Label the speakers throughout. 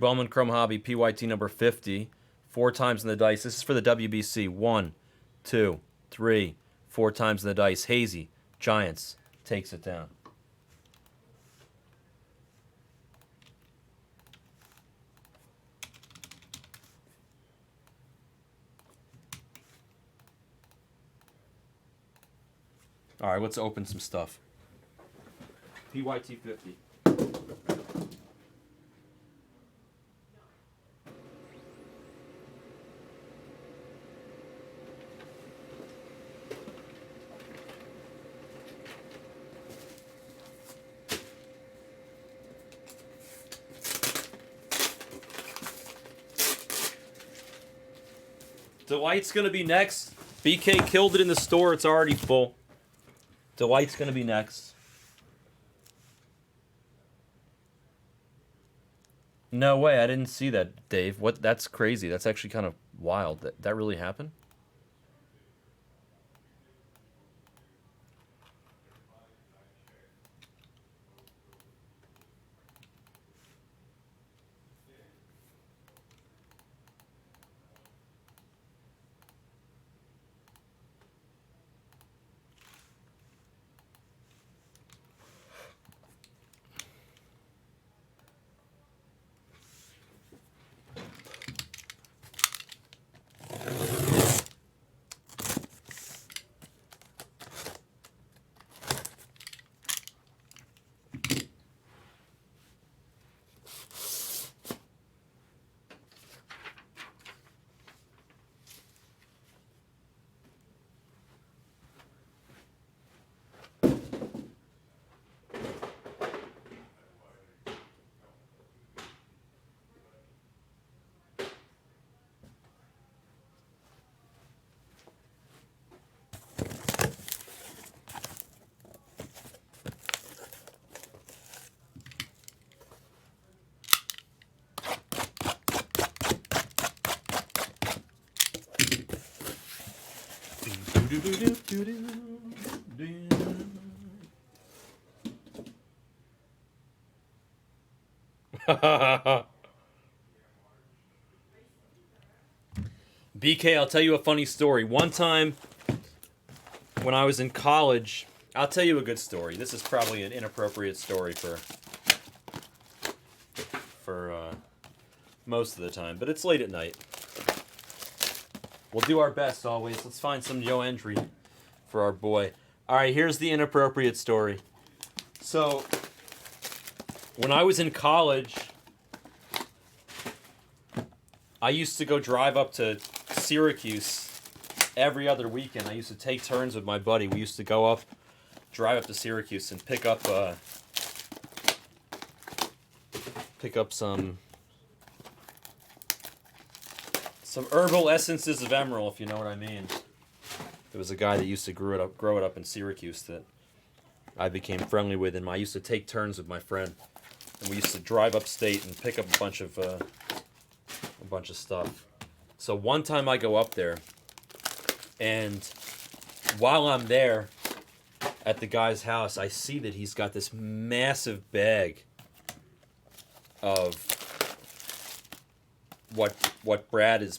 Speaker 1: Bowman Chrome Hobby PYT number 50. 4 times in the dice. This is for the WBC. 1, 2, 3. 4 times in the dice. Hazy. Giants. Takes it down. All right, let's open some stuff. PYT 50. Delight's gonna be next. BK killed it in the store. It's already full. Delight's gonna be next. No way, I didn't see that, Dave. What? That's crazy. That's actually kind of wild. That really happened? BK, I'll tell you a funny story. One time when I was in college, I'll tell you a good story. This is probably an inappropriate story for most of the time, but it's late at night. We'll do our best always. Let's find some Joe entry for our boy. All right, here's the inappropriate story. So, when I was in college, I used to go drive up to Syracuse every other weekend. I used to take turns with my buddy. We used to go up, drive up to Syracuse and pick up some herbal essences of emerald, if you know what I mean. There was a guy that used to grow it up in Syracuse that I became friendly with, and I used to take turns with my friend, and we used to drive upstate and pick up a bunch of stuff. So one time I go up there, and while I'm there at the guy's house, I see that he's got this massive bag of what Brad is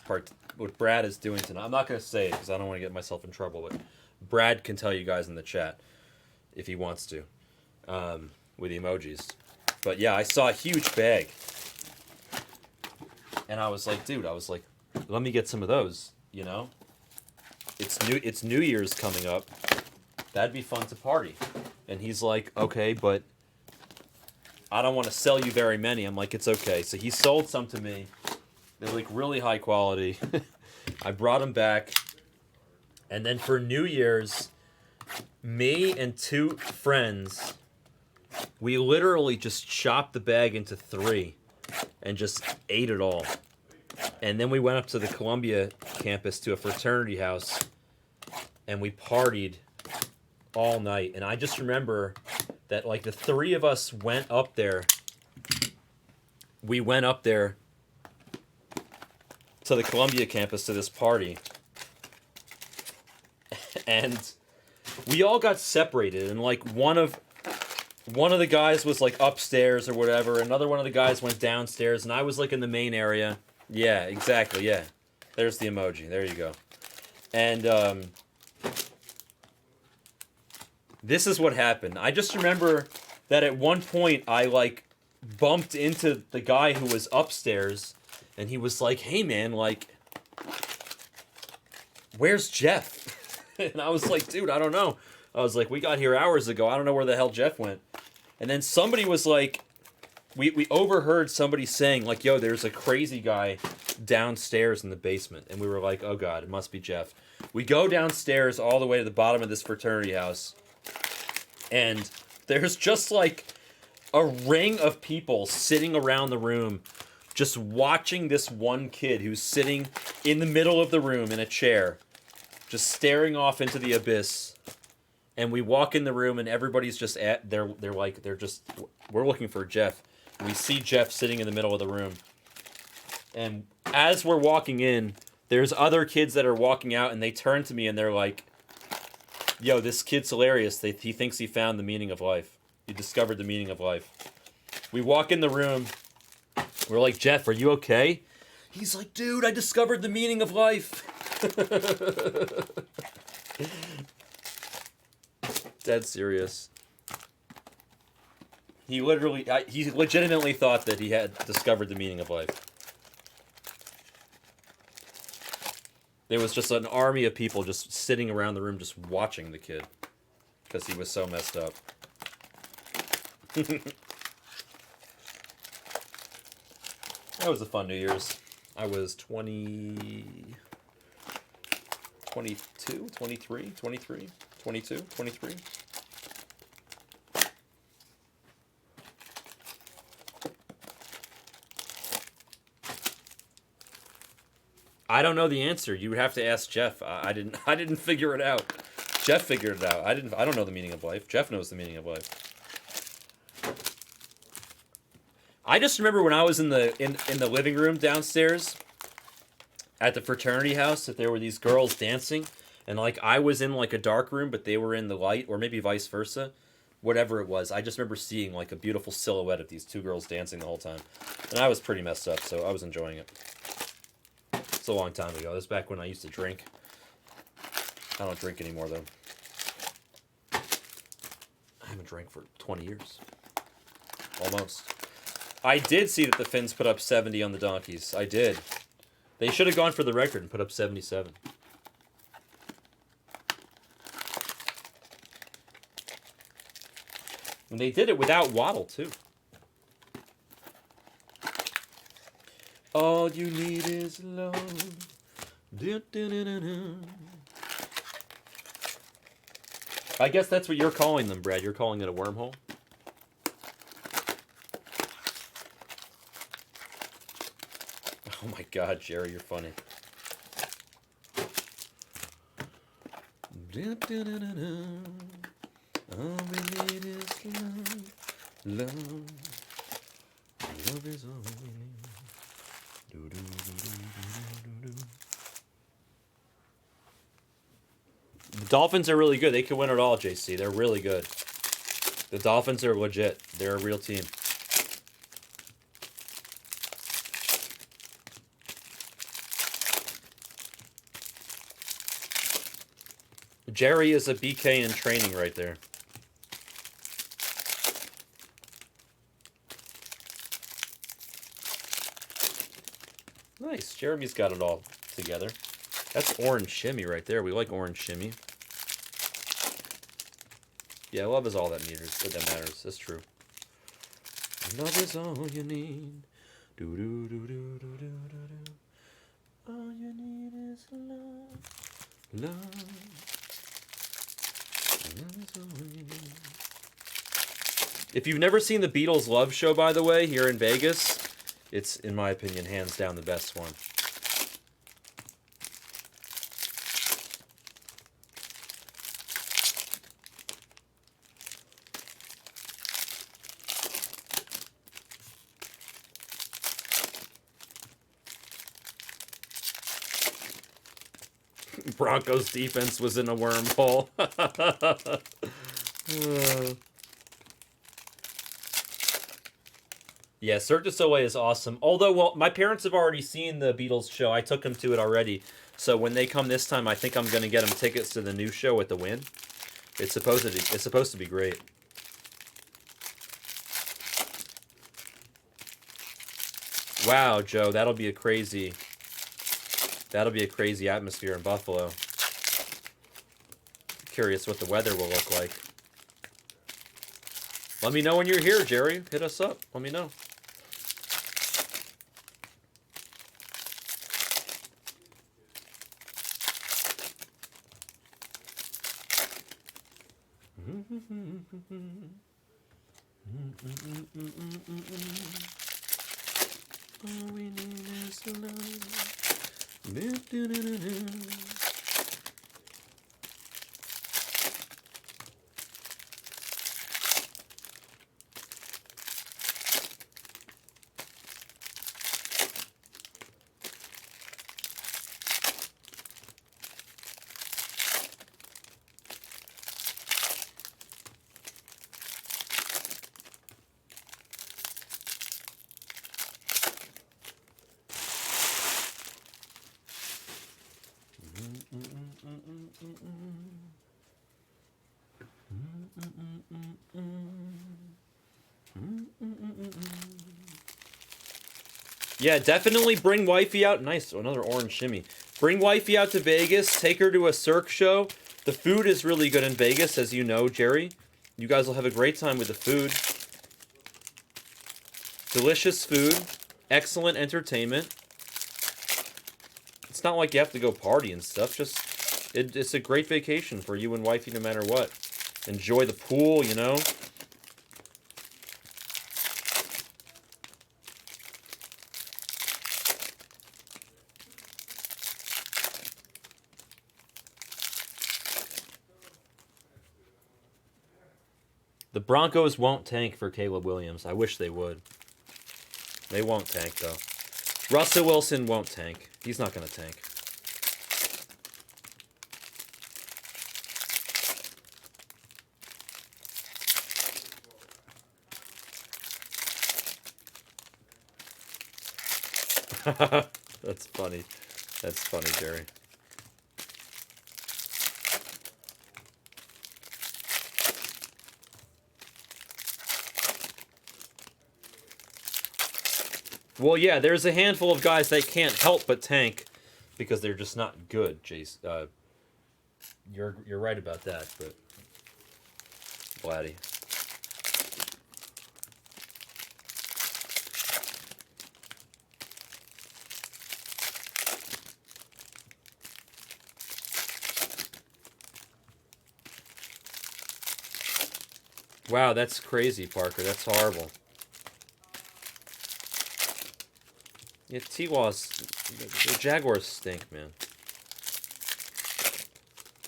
Speaker 1: doing tonight. I'm not going to say it because I don't want to get myself in trouble, but Brad can tell you guys in the chat if he wants to, with emojis. But yeah, I saw a huge bag, and I was like, dude, let me get some of those. You know, it's New Year's coming up. That'd be fun to party. And he's like, okay, but I don't want to sell you very many. I'm like, it's okay. So he sold some to me. They're like really high quality. I brought them back. And then for New Year's, me and 2 friends, we literally just chopped the bag into 3 and just ate it all. And then we went up to the Columbia campus to a fraternity house, and we partied all night. And I just remember that like the 3 of us went up there. We went up there to the Columbia campus to this party. And we all got separated, and like one of one of the guys was like upstairs or whatever. Another one of the guys went downstairs, and I was like in the main area. Yeah, exactly. Yeah, there's the emoji. There you go. And this is what happened. I just remember that at one point I like bumped into the guy who was upstairs, and he was like, "Hey man, like, where's Jeff?" And I was like, "Dude, I don't know." I was like, "We got here hours ago. I don't know where the hell Jeff went." And then somebody was like, we overheard somebody saying like, "Yo, there's a crazy guy downstairs in the basement." And we were like, "Oh God, it must be Jeff." We go downstairs all the way to the bottom of this fraternity house, and there's just like a ring of people sitting around the room just watching this one kid who's sitting in the middle of the room in a chair, just staring off into the abyss. And we walk in the room, and everybody's just we're looking for Jeff. And we see Jeff sitting in the middle of the room. And as we're walking in, there's other kids that are walking out, and they turn to me and they're like, "Yo, this kid's hilarious. He thinks he found the meaning of life. He discovered the meaning of life." We walk in the room. We're like, "Jeff, are you okay?" He's like, "Dude, I discovered the meaning of life." Dead serious. He legitimately thought that he had discovered the meaning of life. There was just an army of people just sitting around the room just watching the kid because he was so messed up. That was a fun New Year's. I was 22, 23, 23, 22, 23. I don't know the answer. You would have to ask Jeff. I didn't figure it out. Jeff figured it out. I don't know the meaning of life. Jeff knows the meaning of life. I just remember when I was in the living room downstairs at the fraternity house that there were these girls dancing, and like I was in like a dark room, but they were in the light, or maybe vice versa, whatever it was. I just remember seeing like a beautiful silhouette of these two girls dancing the whole time, and I was pretty messed up, so I was enjoying it. It's a long time ago. This is back when I used to drink. I don't drink anymore though. I haven't drank for 20 years. Almost. I did see that the Finns put up 70 on the Donkeys. I did. They should have gone for the record and put up 77. And they did it without Waddle, too. All you need is love. I guess that's what you're calling them, Brad. You're calling it a wormhole? Oh my God, Jerry, you're funny. All we need is love. Love. Love is all we need. The Dolphins are really good. They could win it all, JC. They're really good. The Dolphins are legit. They're a real team. Jerry is a BK in training right there. Nice. Jeremy's got it all together. That's orange shimmy right there. We like orange shimmy. Yeah, love is all that matters. That's true. Love is all you need. Do do do do do do do. All you need is love. Love. Love is all you need. If you've never seen the Beatles Love Show, by the way, here in Vegas, it's, in my opinion, hands down the best one. Broncos defense was in a wormhole. Yeah, Cirque du Soleil is awesome. Although, well, my parents have already seen the Beatles show. I took them to it already. So when they come this time, I think I'm gonna get them tickets to the new show at the Wynn. It's supposed to be great. Wow, Joe, that'll be a crazy atmosphere in Buffalo. Curious what the weather will look like. Let me know when you're here, Jerry. Hit us up. Let me know. All we need is love. Yeah, definitely bring wifey out. Nice, another orange shimmy. Bring wifey out to Vegas. Take her to a Cirque show. The food is really good in Vegas, as you know, Jerry. You guys will have a great time with the food. Delicious food. Excellent entertainment. It's not like you have to go party and stuff. Just, it's a great vacation for you and wifey no matter what. Enjoy the pool, you know. The Broncos won't tank for Caleb Williams. I wish they would. They won't tank, though. Russell Wilson won't tank. He's not going to tank. That's funny. That's funny, Jerry. Well, yeah, there's a handful of guys that can't help but tank because they're just not good, Jace. You're right about that, but Vladdy. Wow, that's crazy, Parker. That's horrible. Yeah, T-Wa's... The Jaguars stink, man.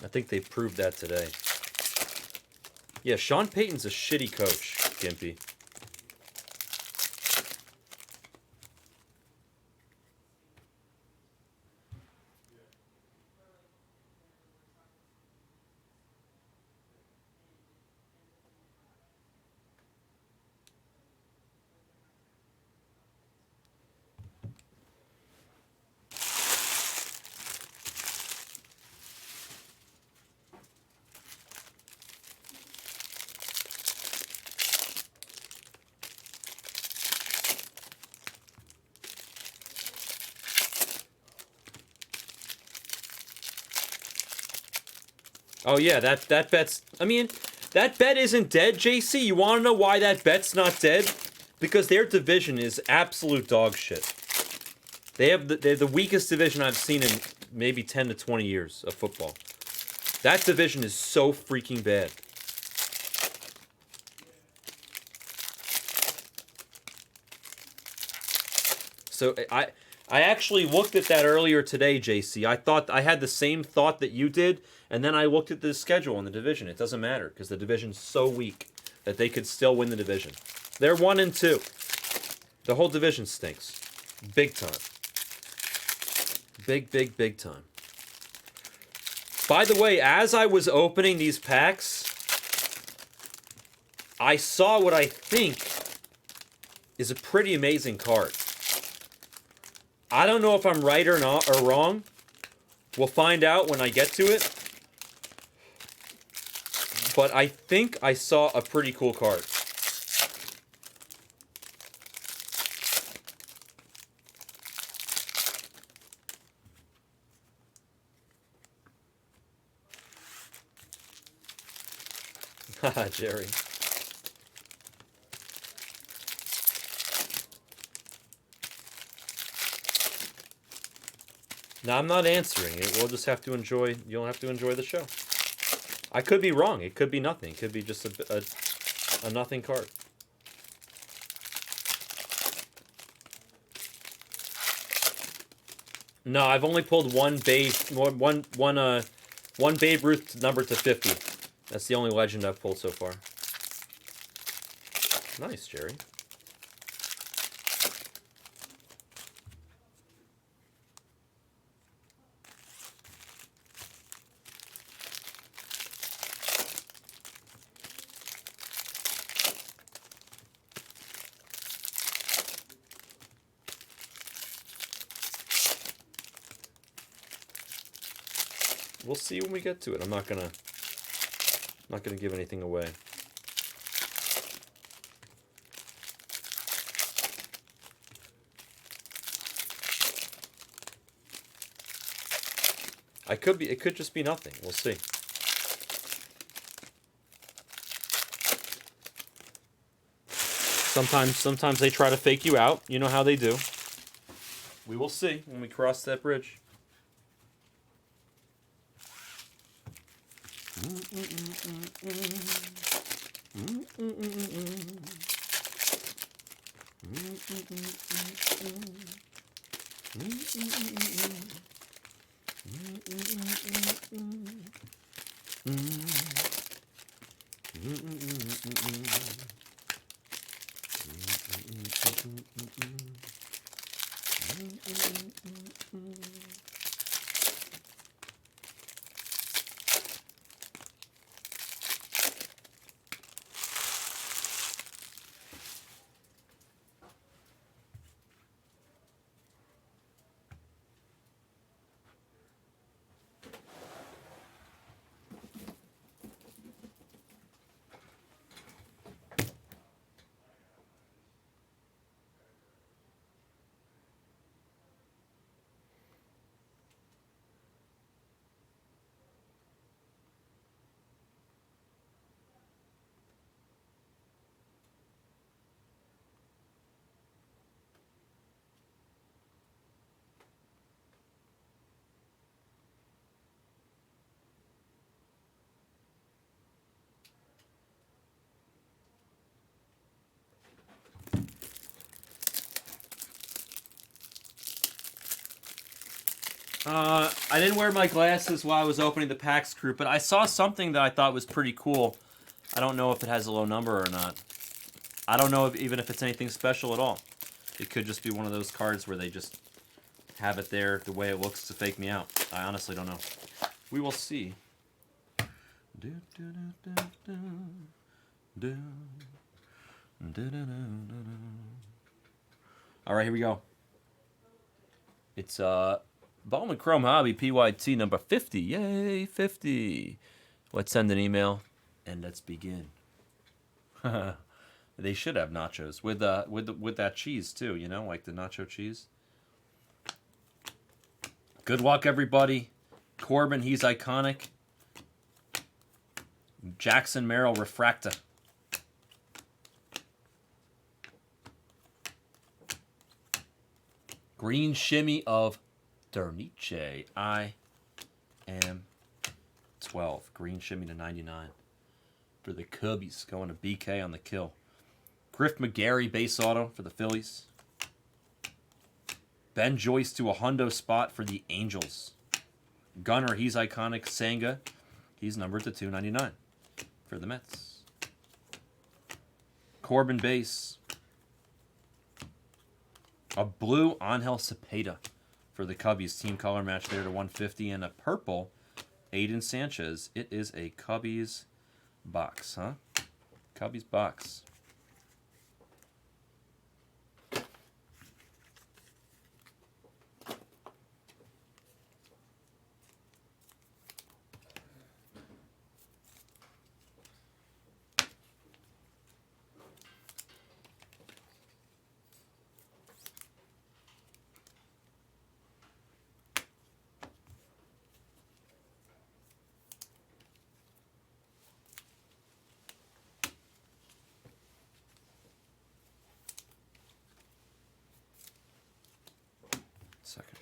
Speaker 1: I think they proved that today. Yeah, Sean Payton's a shitty coach, Gimpy. Oh yeah, that bet's... I mean, that bet isn't dead, JC. You want to know why that bet's not dead? Because their division is absolute dog shit. They're the weakest division I've seen in maybe 10 to 20 years of football. That division is so freaking bad. So I actually looked at that earlier today, JC. I thought I had the same thought that you did, and then I looked at the schedule in the division. It doesn't matter because the division's so weak that they could still win the division. They're 1-2. The whole division stinks, big time. Big time. By the way, as I was opening these packs, I saw what I think is a pretty amazing card. I don't know if I'm right or not or wrong. We'll find out when I get to it. But I think I saw a pretty cool card. Haha, Jerry. Now, I'm not answering it. We'll just have to enjoy... You'll have to enjoy the show. I could be wrong. It could be nothing. It could be just a nothing card. No, I've only pulled one Babe Ruth number to 50. That's the only legend I've pulled so far. Nice, Jerry. We'll see when we get to it. I'm not gonna give anything away. It could just be nothing. We'll see. Sometimes they try to fake you out. You know how they do. We will see when we cross that bridge. I didn't wear my glasses while I was opening the PAX Crew, but I saw something that I thought was pretty cool. I don't know if it has a low number or not. I don't know even if it's anything special at all. It could just be one of those cards where they just have it there the way it looks to fake me out. I honestly don't know. We will see. All right, here we go. It's Bowman Chrome Hobby PYT number 50. Yay, 50. Let's send an email and let's begin. They should have nachos with that cheese too, you know, like the nacho cheese. Good luck, everybody. Corbin, he's iconic. Jackson Merrill Refracta. Green shimmy of Derniche. I am 12. Green shimmy to 99. For the Cubbies, going to BK on the kill. Griff McGarry base auto for the Phillies. Ben Joyce to a hundo spot for the Angels. Gunner, he's iconic. Senga, he's numbered to 299 for the Mets. Corbin base. A blue Angel Cepeda for the Cubbies. Team color match there to 150. And a purple Aiden Sanchez. It is a Cubbies box, huh? Cubbies box. second.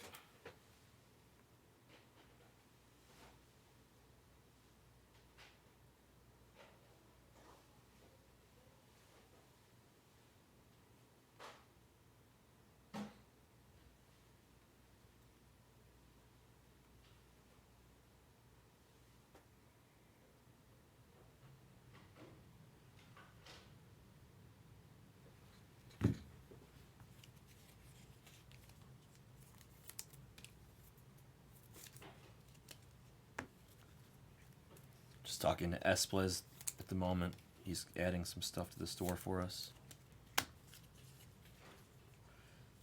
Speaker 1: Just talking to Esplez at the moment. He's adding some stuff to the store for us.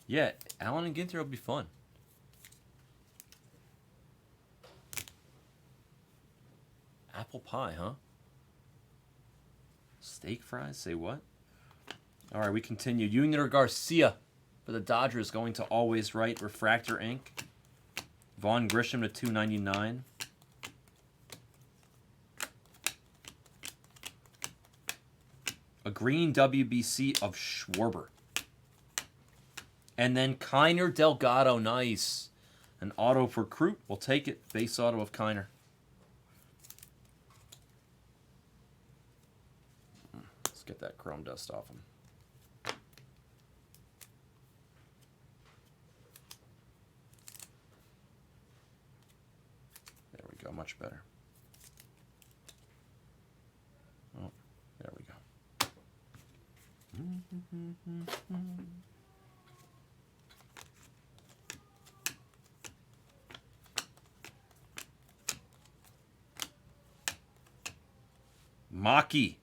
Speaker 1: Yeah, Allen and Ginter will be fun. Apple pie, huh? Steak fries? Say what? All right, we continued. Junior Garcia for the Dodgers going to Always Right. Refractor ink. Vaughn Grisham to $2.99. A green WBC of Schwarber. And then Kiner Delgado, nice. An auto for Crute. We'll take it. Base auto of Kiner. Let's get that chrome dust off him. There we go. Much better. Oh, there we go. Maki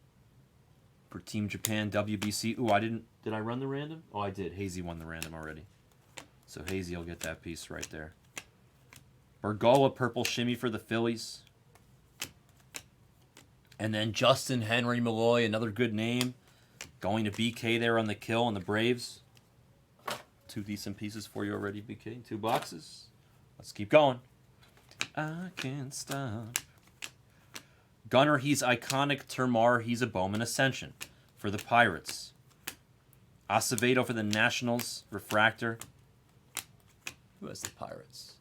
Speaker 1: for Team Japan WBC. Ooh, did I run the random? Oh, I did. Hazy won the random already. So Hazy will get that piece right there. Bergola purple shimmy for the Phillies. And then Justin Henry Malloy, another good name. Going to BK there on the kill on the Braves. 2 decent pieces for you already, BK. 2 boxes. Let's keep going. I can't stop. Gunner, he's iconic. Termar, he's a Bowman Ascension for the Pirates. Acevedo for the Nationals. Refractor. Who has the Pirates?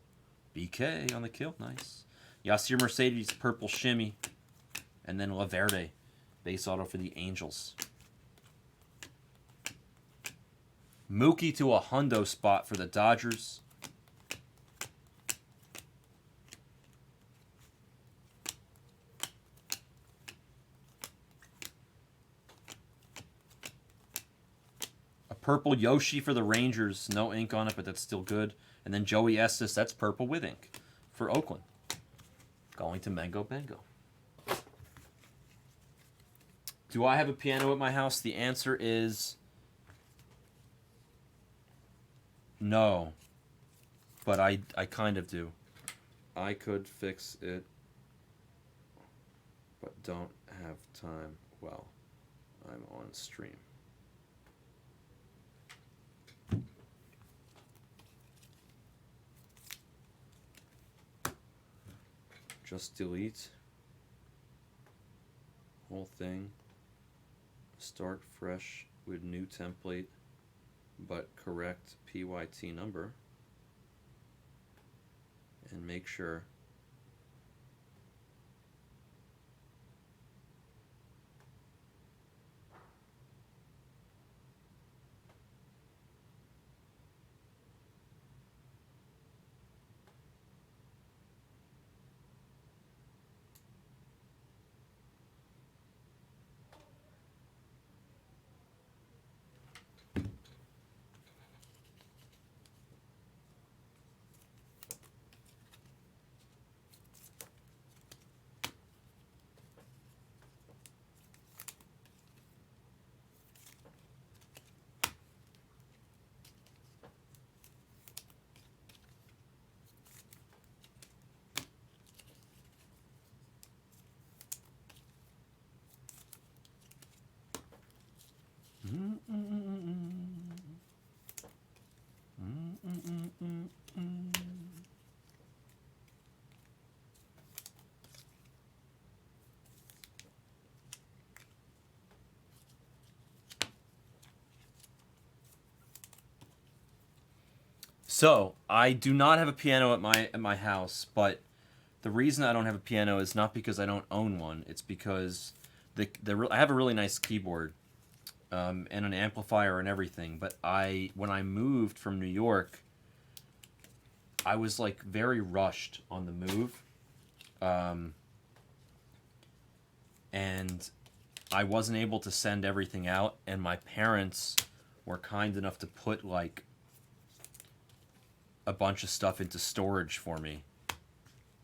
Speaker 1: BK on the kill. Nice. Yasir Mercedes, purple shimmy. And then Laverde, base auto for the Angels. Mookie to a hundo spot for the Dodgers. A purple Yoshi for the Rangers. No ink on it, but that's still good. And then Joey Estes, that's purple with ink for Oakland. Going to Mango Bengo. Do I have a piano at my house? The answer is no. But I kind of do. I could fix it, but don't have time while I'm on stream. Just delete whole thing. Start fresh with new template, but correct PYT number, and make sure So I do not have a piano at my house, but the reason I don't have a piano is not because I don't own one. It's because I have a really nice keyboard, and an amplifier and everything. But when I moved from New York, I was like very rushed on the move, and I wasn't able to send everything out. And my parents were kind enough to put like a bunch of stuff into storage for me,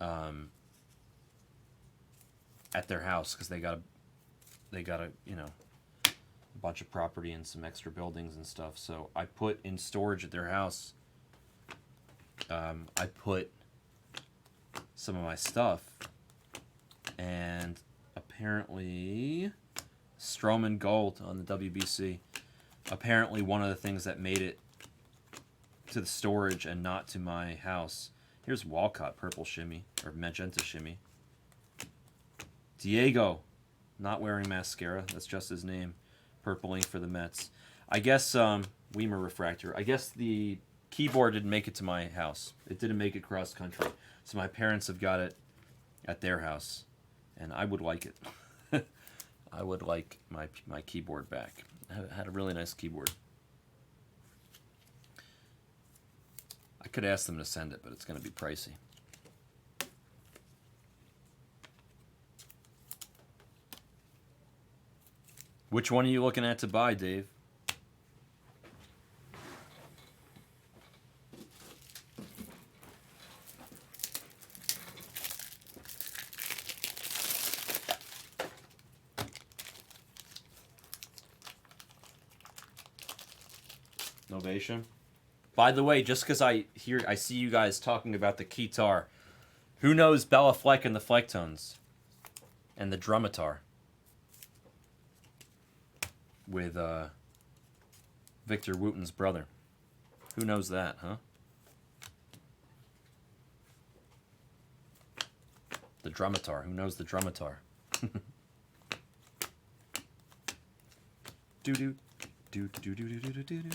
Speaker 1: at their house because they got a a bunch of property and some extra buildings and stuff. So I put in storage at their house. I put some of my stuff, and apparently Stroman Gold on the WBC. Apparently one of the things that made it to the storage and not to my house. Here's Walcott, purple shimmy, or magenta shimmy. Diego, not wearing mascara. That's just his name. Purple ink for the Mets. I guess, Weimer refractor. I guess the keyboard didn't make it to my house. It didn't make it cross country. So my parents have got it at their house. And I would like it. I would like my keyboard back. I had a really nice keyboard. I could ask them to send it, but it's going to be pricey. Which one are you looking at to buy, Dave? Novation. By the way, just because I see you guys talking about the keytar, who knows Bella Fleck and the Flecktones and the Drumitar with Victor Wooten's brother? Who knows that, huh? The Drumitar. Who knows the Drumitar? Do do do do do do do do do.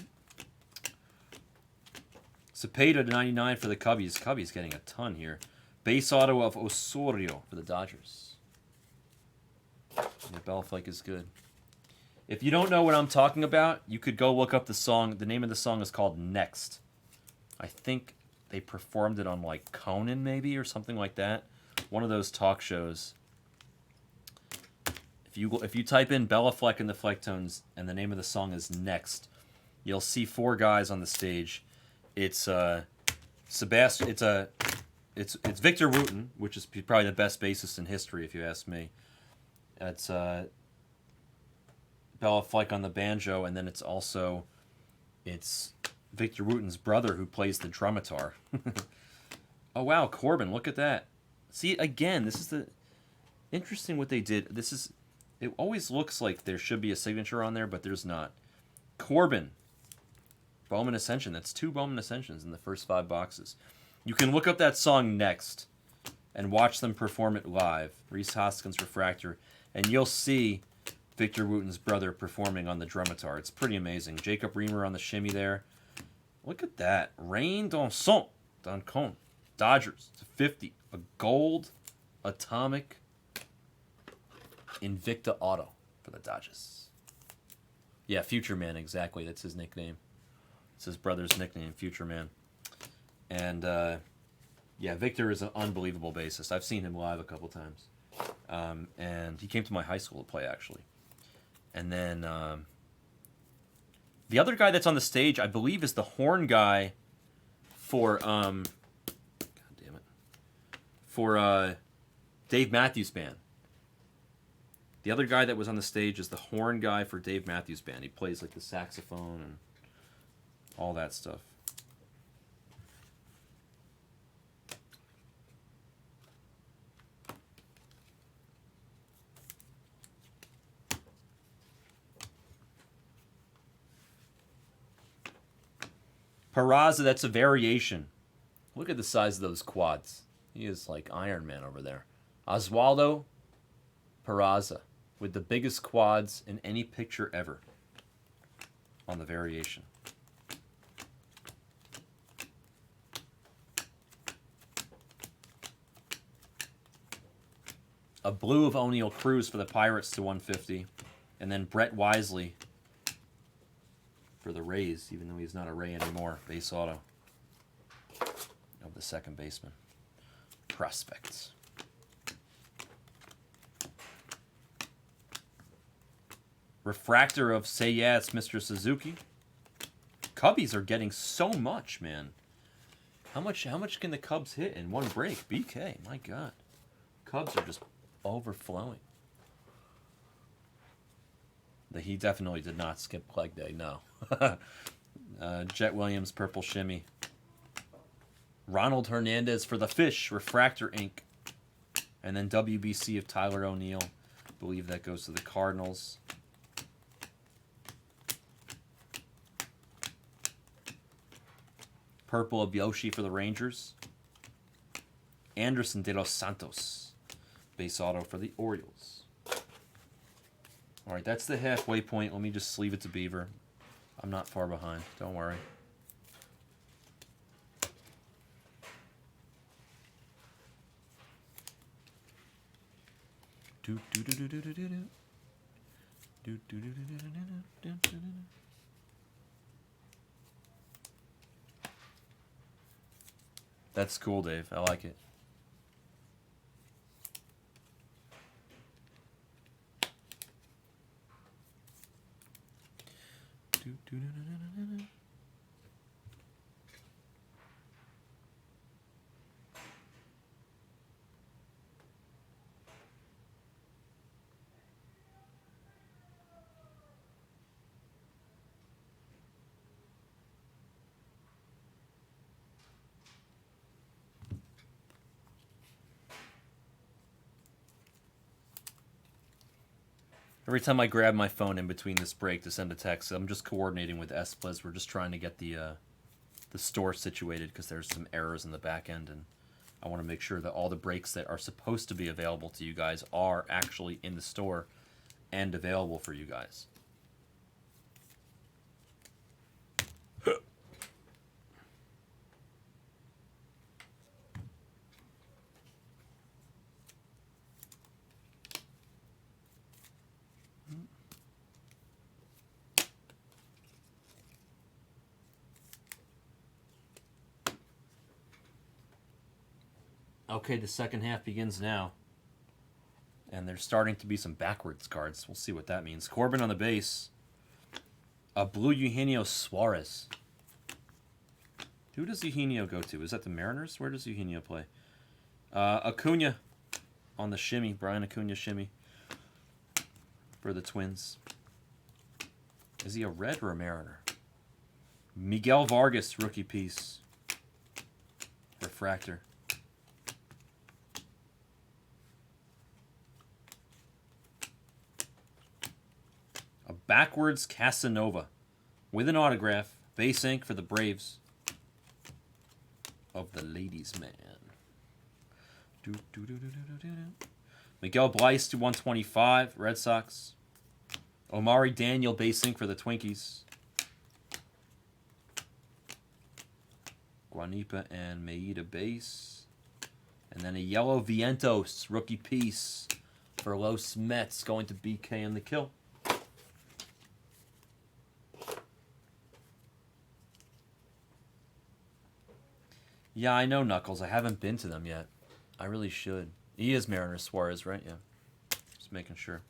Speaker 1: Cepeda to 99 for the Cubbies. Cubbies getting a ton here. Base auto of Osorio for the Dodgers. Yeah, Belflake is good. If you don't know what I'm talking about, you could go look up the song. The name of the song is called Next. I think they performed it on like Conan maybe or something like that. One of those talk shows. If you type in Bella Fleck and the Flecktones and the name of the song is Next, you'll see 4 guys on the stage. It's Sebastian. It's Victor Wooten, which is probably the best bassist in history, if you ask me. It's Bella Fleck on the banjo, and then it's Victor Wooten's brother who plays the drumitar. Oh wow, Corbin, look at that. See, again, this is the interesting what they did. It always looks like there should be a signature on there, but there's not. Corbin. Bowman Ascension. That's 2 Bowman Ascensions in the first 5 boxes. You can look up that song Next and watch them perform it live. Reese Hoskins Refractor. And you'll see Victor Wooten's brother performing on the drumitar. It's pretty amazing. Jacob Reamer on the shimmy there. Look at that. Rain Dansson. Dancon. Dodgers to 50. A gold atomic Invicta auto for the Dodgers. Yeah, Future Man, exactly. That's his nickname. It's his brother's nickname, Future Man. And, yeah, Victor is an unbelievable bassist. I've seen him live a couple times. And he came to my high school to play, actually. And then the other guy that's on the stage, I believe, is the horn guy for, God damn it, for Dave Matthews Band. The other guy that was on the stage is the horn guy for Dave Matthews Band. He plays, like, the saxophone and all that stuff. Peraza, that's a variation. Look at the size of those quads. He is like Iron Man over there. Oswaldo Peraza with the biggest quads in any picture ever on the variation. A blue of O'Neal Cruz for the Pirates to 150. And then Brett Wisely for the Rays, even though he's not a Ray anymore. Base auto of the second baseman. Prospects. Refractor of Say Yeah, It's Mr. Suzuki. Cubbies are getting so much, man. How much can the Cubs hit in one break? BK, my God. Cubs are just overflowing. He definitely did not skip leg day, no. Jet Williams, Purple Shimmy. Ronald Hernandez for the Fish, Refractor Ink. And then WBC of Tyler O'Neill. I believe that goes to the Cardinals. Purple of Yoshi for the Rangers. Anderson de los Santos. Base auto for the Orioles. All right, that's the halfway point. Let me just sleeve it to Beaver. I'm not far behind. Don't worry. That's cool, Dave. I like it. Every time I grab my phone in between this break to send a text, I'm just coordinating with Esplez. We're just trying to get the store situated because there's some errors in the back end, and I want to make sure that all the breaks that are supposed to be available to you guys are actually in the store and available for you guys. Okay, the second half begins now. And there's starting to be some backwards cards. We'll see what that means. Corbin on the base. A blue Eugenio Suarez. Who does Eugenio go to? Is that the Mariners? Where does Eugenio play? Acuna on the shimmy. Brian Acuna shimmy for the Twins. Is he a Red or a Mariner? Miguel Vargas, rookie piece. Refractor. A backwards Casanova with an autograph. Base ink for the Braves. Of the ladies' man. Miguel Bleis to 125. Red Sox. Omari Daniel base ink for the Twinkies. Guanipa and Maeda base. And then a yellow Vientos rookie piece for Los Mets going to BK in the kill. Yeah, I know, Knuckles. I haven't been to them yet. I really should. He is Mariner Suarez, right? Yeah. Just making sure.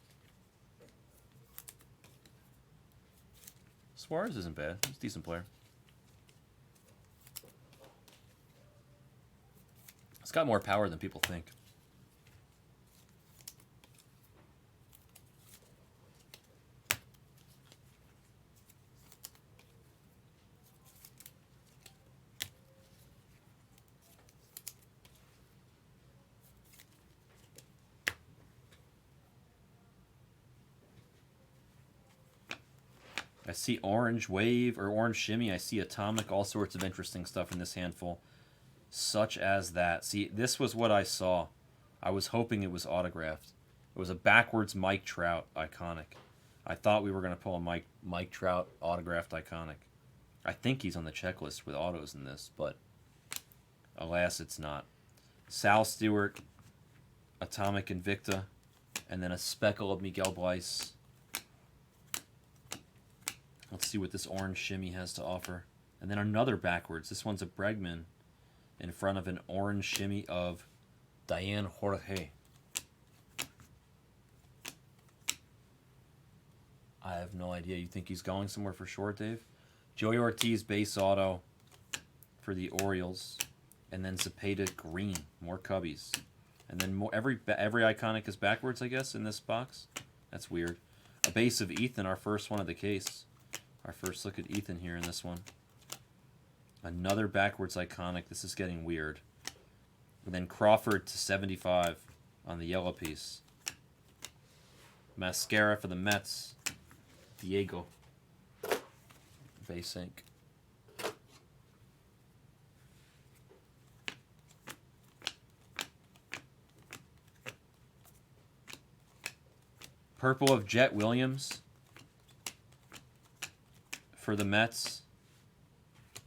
Speaker 1: Suarez isn't bad. He's a decent player. He's got more power than people think. I see Orange Wave or Orange Shimmy. I see Atomic. All sorts of interesting stuff in this handful. Such as that. See, this was what I saw. I was hoping it was autographed. It was a backwards Mike Trout iconic. I thought we were going to pull a Mike Trout autographed iconic. I think he's on the checklist with autos in this, but alas, it's not. Sal Stewart, Atomic Invicta, and then a speckle of Miguel Bleis. Let's see what this orange shimmy has to offer. And then another backwards. This one's a Bregman in front of an orange shimmy of Diane Jorge. I have no idea. You think he's going somewhere for sure, Dave? Joey Ortiz base auto for the Orioles. And then Zepeda green. More Cubbies. And then more every iconic is backwards, I guess, in this box. That's weird. A base of Ethan, our first one of the case. Our first look at Ethan here in this one. Another backwards iconic. This is getting weird. And then Crawford to 75 on the yellow piece. Mascara for the Mets. Diego. Base ink. Purple of Jet Williams for the Mets.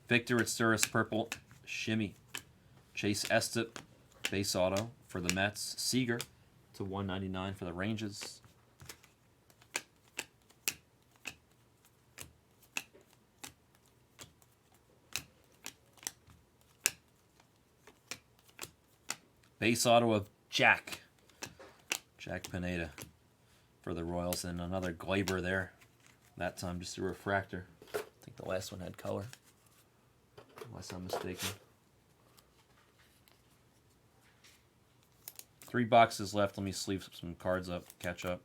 Speaker 1: Victor Atsuris purple shimmy. Chase Estep base auto for the Mets. Seager to 199 for the Rangers. Base auto of Jack Pineda for the Royals, and another Glaber there. That time just a refractor. I think the last one had color, unless I'm mistaken. 3 boxes left. Let me sleeve some cards up, catch up.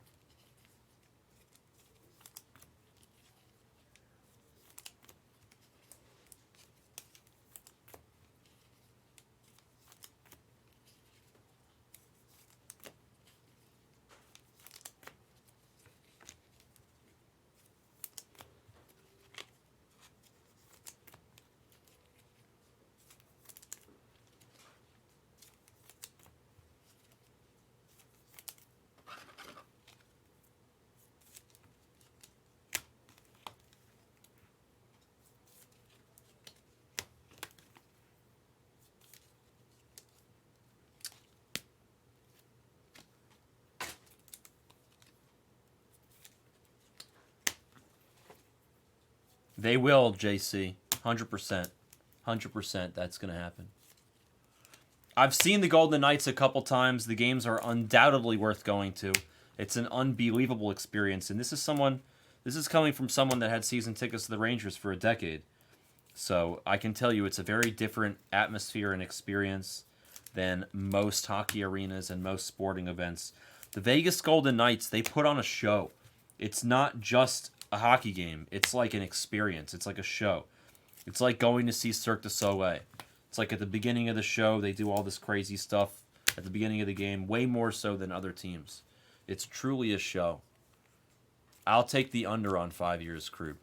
Speaker 1: They will, JC. 100%. 100% that's going to happen. I've seen the Golden Knights a couple times. The games are undoubtedly worth going to. It's an unbelievable experience. And this is coming from someone that had season tickets to the Rangers for a decade. So I can tell you it's a very different atmosphere and experience than most hockey arenas and most sporting events. The Vegas Golden Knights, they put on a show. It's not just a hockey game. It's like an experience. It's like a show. It's like going to see Cirque du Soleil. It's like at the beginning of the show, they do all this crazy stuff at the beginning of the game, way more so than other teams. It's truly a show. I'll take the under on 5 years, Krug,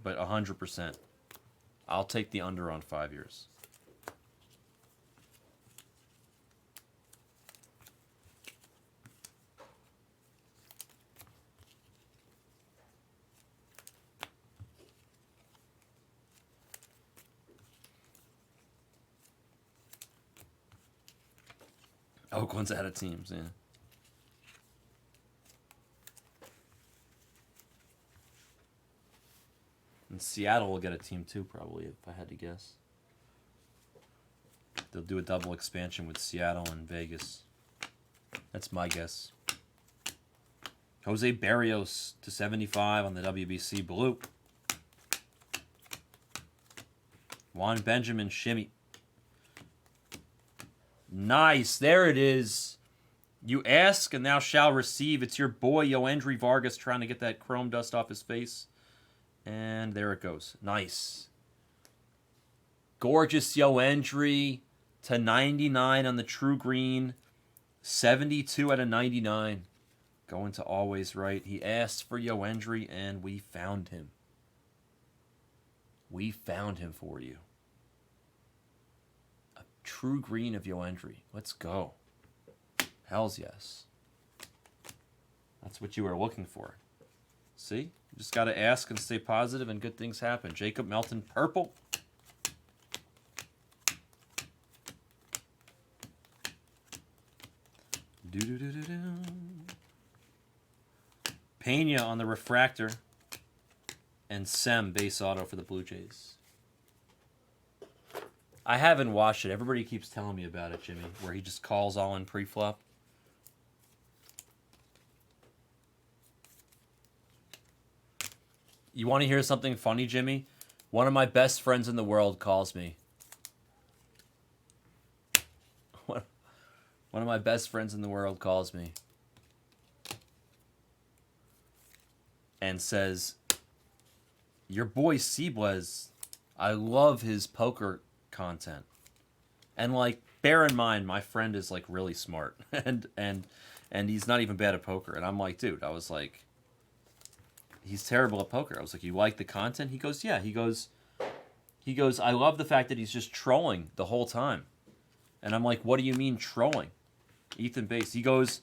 Speaker 1: but 100%. I'll take the under on 5 years. Oakland's out of teams, yeah. And Seattle will get a team too, probably, if I had to guess. They'll do a double expansion with Seattle and Vegas. That's my guess. Jose Barrios to 75 on the WBC blue. Juan Benjamin shimmy. Nice. There it is. You ask and thou shalt receive. It's your boy, Yoendry Vargas, trying to get that chrome dust off his face. And there it goes. Nice. Gorgeous Yoendry to 99 on the true green. 72 out of 99. Going to always right. He asked for Yoendry, and we found him. We found him for you. True green of Yoendry. Let's go. Hells yes. That's what you were looking for. See? You just got to ask and stay positive and good things happen. Jacob Melton purple. Pena on the refractor. And Sem base auto for the Blue Jays. I haven't watched it. Everybody keeps telling me about it, Jimmy, where he just calls all in pre-flop. You want to hear something funny, Jimmy? One of my best friends in the world calls me. One of my best friends in the world calls me. And says, your boy Seablez, I love his poker content. And like, bear in mind, my friend is like really smart. and he's not even bad at poker. And I'm like, dude, I was like, he's terrible at poker. I was like, you like the content? He goes, yeah. He goes, I love the fact that he's just trolling the whole time. And I'm like, what do you mean trolling? Ethan Bass. He goes,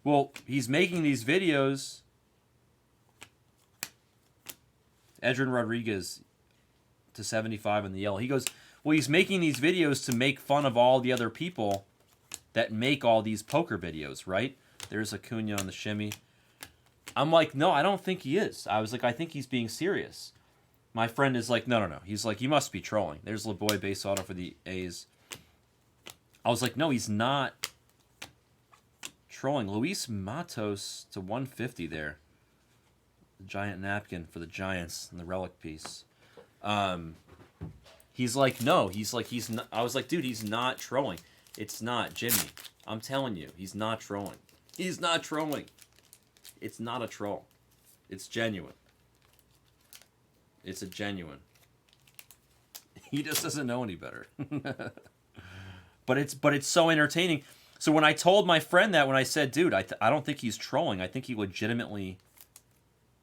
Speaker 1: well, he's making these videos. Edrin Rodriguez to 75 in the yellow. He goes, well, he's making these videos to make fun of all the other people that make all these poker videos, right? There's Acuna on the shimmy. I'm like, no, I don't think he is. I was like, I think he's being serious. My friend is like, no. He's like, you must be trolling. There's LeBoy base auto for the A's. I was like, no, he's not trolling. Luis Matos to 150 there. The giant napkin for the Giants and the relic piece. He's like, no. He's like, he's not. I was like, dude, he's not trolling. It's not, Jimmy. I'm telling you, he's not trolling. He's not trolling. It's not a troll. It's genuine. It's a genuine. He just doesn't know any better. But it's so entertaining. So when I told my friend that, when I said, dude, I don't think he's trolling. I think he legitimately,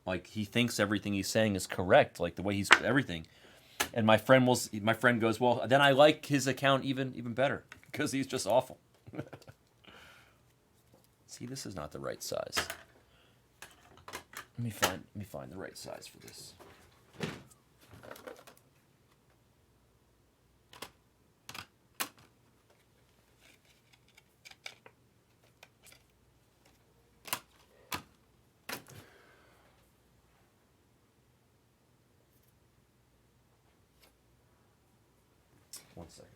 Speaker 1: like, he thinks everything he's saying is correct, like the way he's everything. And my friend goes, well, then I like his account even better because he's just awful. See, this is not the right size. Let me find the right size for this. One second.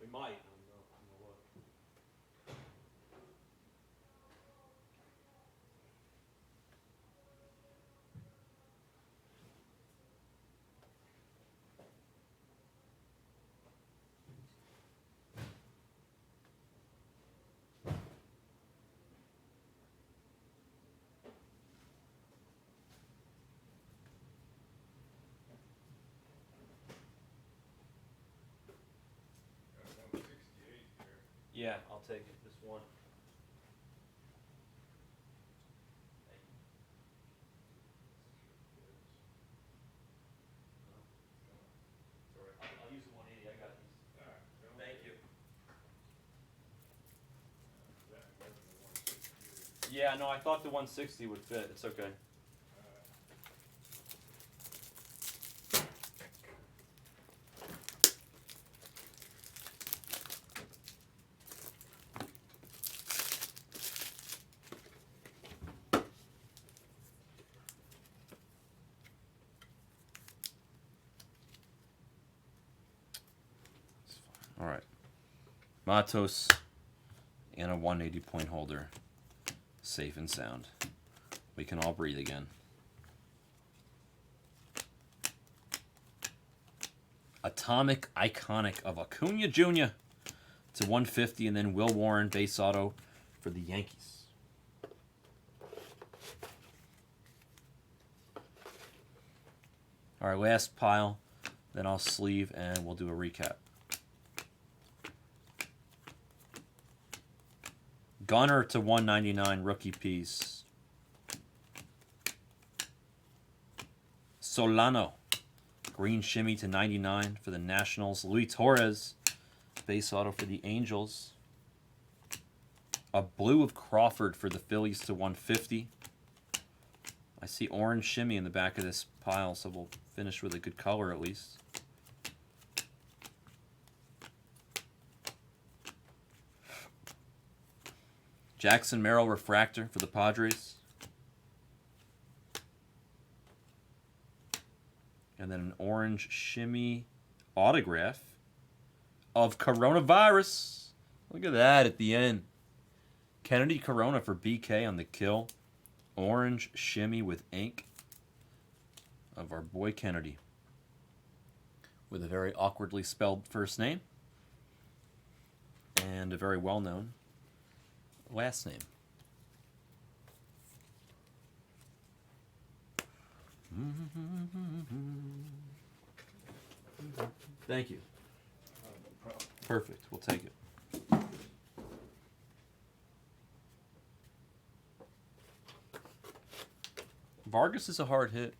Speaker 1: We might. I'm gonna look. Yeah, I'll take it. Just one. Thank you. Sorry, I'll use the 180. I got these. Thank you. Yeah, no, I thought the 160 would fit. It's okay. All right. Matos and a 180 point holder. Safe and sound. We can all breathe again. Atomic Iconic of Acuna Jr. to 150, and then Will Warren base auto for the Yankees. All right, last pile. Then I'll sleeve and we'll do a recap. Gunner to 199 rookie piece. Solano. Green shimmy to 99 for the Nationals. Luis Torres. Base auto for the Angels. A blue of Crawford for the Phillies to 150. I see orange shimmy in the back of this pile, so we'll finish with a good color at least. Jackson Merrill refractor for the Padres. And then an orange shimmy autograph of Coronavirus. Look at that at the end. Kennedy Corona for BK on the kill. Orange shimmy with ink of our boy Kennedy. With a very awkwardly spelled first name. And a very well-known last name. Thank you. Perfect. We'll take it. Vargas is a hard hit.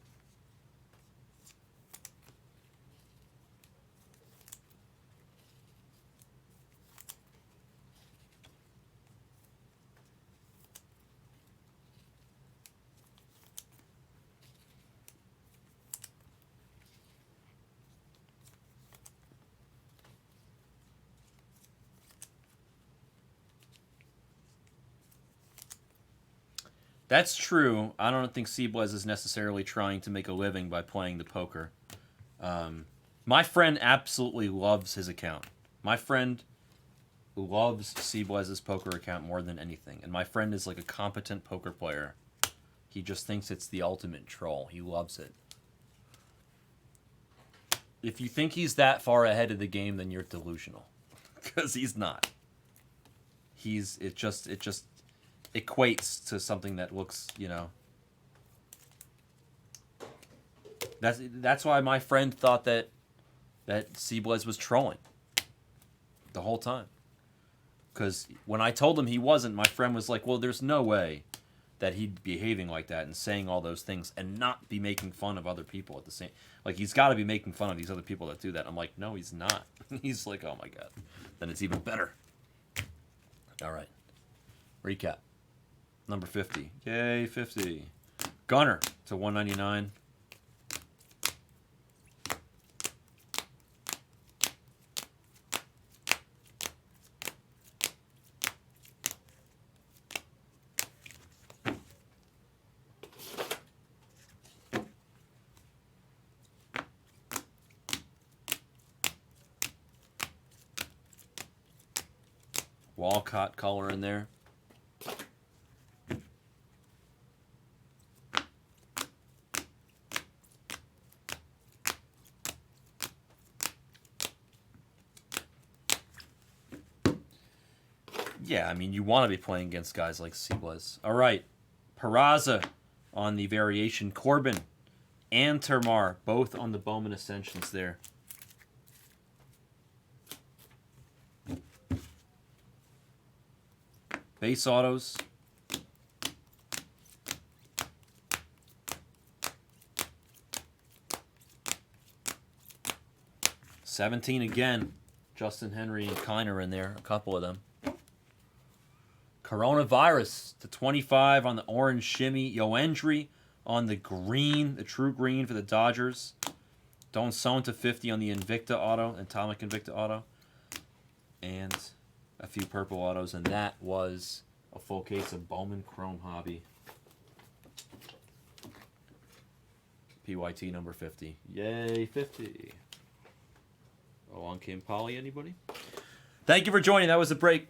Speaker 1: That's true. I don't think Seablez is necessarily trying to make a living by playing the poker. My friend absolutely loves his account. My friend loves Seablez's poker account more than anything. And my friend is like a competent poker player. He just thinks it's the ultimate troll. He loves it. If you think he's that far ahead of the game, then you're delusional. Because he's not. It just equates to something that looks, you know. That's why my friend thought that Seablez was trolling the whole time. Because when I told him he wasn't, my friend was like, well, there's no way that he'd be behaving like that and saying all those things and not be making fun of other people at the same... Like, he's got to be making fun of these other people that do that. I'm like, no, he's not. He's like, oh, my God. Then it's even better. All right. Recap. Number 50. Yay, 50. Gunner to 199. Walcott color in there. Yeah, I mean, you want to be playing against guys like Seablez. All right. Peraza on the variation. Corbin and Termar, both on the Bowman Ascensions there. Base autos. $17 again. Justin Henry and Kiner in there, a couple of them. Coronavirus to 25 on the orange shimmy. Yoendry on the green, the true green for the Dodgers. Donson to 50 on the Invicta auto, Atomic Invicta auto. And a few purple autos, and that was a full case of Bowman Chrome Hobby. PYT number 50. Yay, 50. Along came Polly, anybody? Thank you for joining. That was a break.